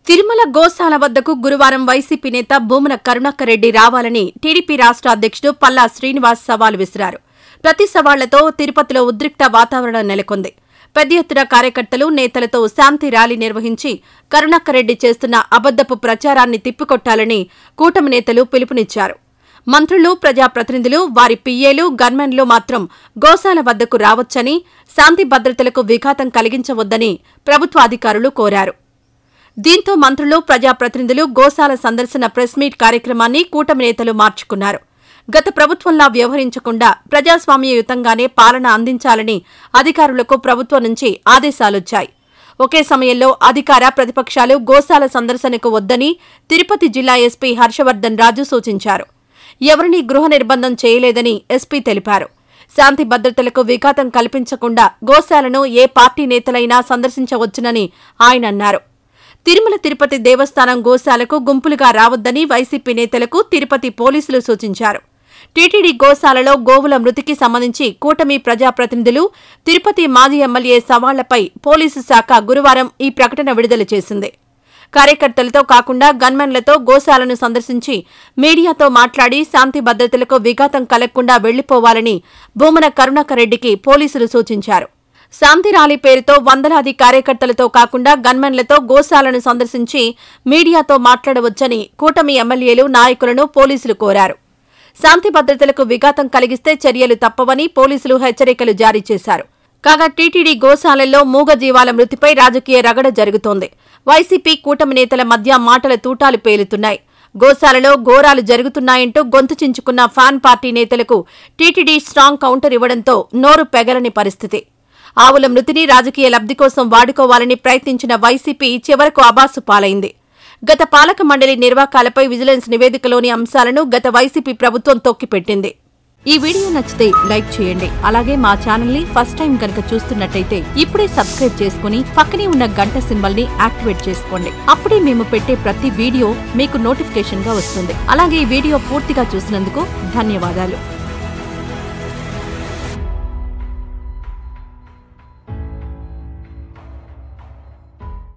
తిరుమల గోశాల వద్దకు గురువారం వైసీపీ నేత భూమన కరుణాకర్ రెడ్డి రావాలని టీడీపీ రాష్ట్ర అధ్యక్షుడు పల్లా శ్రీనివాస్ సవాల్ విసిరారు. ప్రతి సవాళ్లతో తిరుపతిలో ఉద్రిక్త వాతావరణం నెలకొంది. పెద్ద ఎత్తున కార్యకర్తలు, నేతలతో శాంతి ర్యాలీ నిర్వహించి కరుణాకర్ రెడ్డి చేస్తున్న అబద్దపు ప్రచారాన్ని తిప్పికొట్టాలని కూటమి నేతలు పిలుపునిచ్చారు. మంత్రులు, ప్రజాప్రతినిధులు, వారి పిఏలు, గన్మెన్లు మాత్రం గోశాల వద్దకు రావచ్చని, శాంతి భద్రతలకు విఘాతం కలిగించవద్దని ప్రభుత్వ అధికారులు కోరారు. దీంతో మంత్రులు, ప్రజాప్రతినిధులు గోశాల సందర్శన ప్రెస్ మీట్ కార్యక్రమాన్ని కూటమి నేతలు మార్చుకున్నారు. గత ప్రభుత్వంలా వ్యవహరించకుండా ప్రజాస్వామ్యయుతంగానే పాలన అందించాలని అధికారులకు ప్రభుత్వం నుంచి ఆదేశాలొచ్చాయి. ఒకే సమయంలో అధికార, ప్రతిపక్షాలు గోశాల సందర్శనకు వద్దని తిరుపతి జిల్లా ఎస్పీ హర్షవర్ధన్ రాజు సూచించారు. ఎవరినీ గృహ నిర్బంధం చేయలేదని ఎస్పీ తెలిపారు. శాంతి భద్రతలకు విఘాతం కల్పించకుండా గోశాలను ఏ పార్టీ నేతలైనా సందర్శించవచ్చునని ఆయన అన్నారు. తిరుమల తిరుపతి దేవస్థానం గోశాలకు గుంపులుగా రావద్దని వైసీపీ నేతలకు తిరుపతి పోలీసులు సూచించారు. టీటీడీ గోశాలలో గోవుల మృతికి సంబంధించి కూటమి ప్రజాప్రతినిధులు, తిరుపతి మాజీ ఎమ్మెల్యే సవాళ్లపై పోలీసు శాఖ గురువారం ఈ ప్రకటన విడుదల చేసింది. కార్యకర్తలతో కాకుండా గన్మెన్లతో గోశాలను సందర్శించి మీడియాతో మాట్లాడి శాంతి భద్రతలకు విఘాతం కలగకుండా వెళ్లిపోవాలని భూమన కరుణాకర్ రెడ్డికి పోలీసులు సూచించారు. శాంతి ర్యాలీ పేరుతో వందలాది కార్యకర్తలతో కాకుండా గన్మెన్లతో గోశాలను సందర్శించి మీడియాతో మాట్లాడవచ్చని కూటమి ఎమ్మెల్యేలు, నాయకులను పోలీసులు కోరారు. శాంతి భద్రతలకు విఘాతం కలిగిస్తే చర్యలు తప్పవని పోలీసులు హెచ్చరికలు జారీ చేశారు. కాగా టీటీడీ గోశాలల్లో మూగజీవాల మృతిపై రాజకీయ రగడ జరుగుతోంది. వైసీపీ, కూటమి నేతల మధ్య మాటల తూటాలు పేలుతున్నాయి. గోశాలలో ఘోరాలు జరుగుతున్నాయంటూ గొంతు చించుకున్న ఫ్యాన్ పార్టీ నేతలకు టీటీడీ స్ట్రాంగ్ కౌంటర్ ఇవ్వడంతో నోరు పెగలని పరిస్థితి. ఆవుల మృతిని రాజకీయ లబ్ధి కోసం వాడుకోవాలని ప్రయత్నించిన వైసీపీ చివరకు అబాసు పాలైంది. గత పాలక మండలి నిర్వాకాలపై విజిలెన్స్ నివేదికలోని అంశాలను గత వైసీపీ ప్రభుత్వం తొక్కిపెట్టింది. ఈ వీడియో నచ్చితే లైక్ చేయండి. అలాగే మా ఛానల్ ని ఫస్ట్ టైం కనుక చూస్తున్నట్టయితే ఇప్పుడే సబ్స్క్రైబ్ చేసుకుని పక్కనే ఉన్న గంట సింబల్ ని యాక్టివేట్ చేసుకోండి. అప్పుడే మేము పెట్టే ప్రతి వీడియో మీకు నోటిఫికేషన్ గా వస్తుంది. అలాగే ఈ వీడియో పూర్తిగా చూసినందుకు ధన్యవాదాలు.